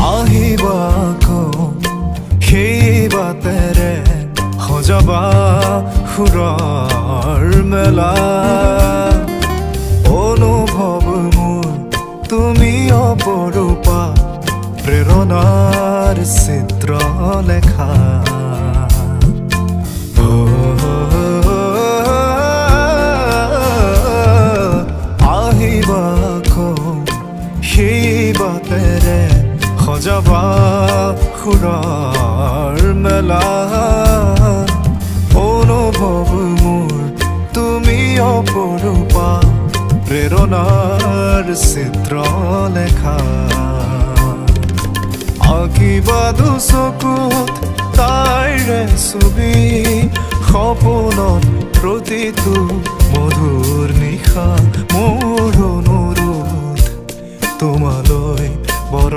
আহিবা সেই বাটেৰে সজাবা সুৰৰ মেলা অনুভৱ মোৰ তুমি অপৰূপা প্ৰেৰণাৰ চিত্ৰ লেখা আহিবা সেই বাটেৰে সজাবা সুৰৰ মেলা অনুভৱ মোৰ তুমি অপৰূপা প্ৰেৰণাৰ চিত্ৰ লেখা আঁকিবা দুচকুত তাইৰে ছবি সপোনত প্ৰতিটো মধুৰ নিশা মোৰ অনুৰোধ তোমালৈ বৰ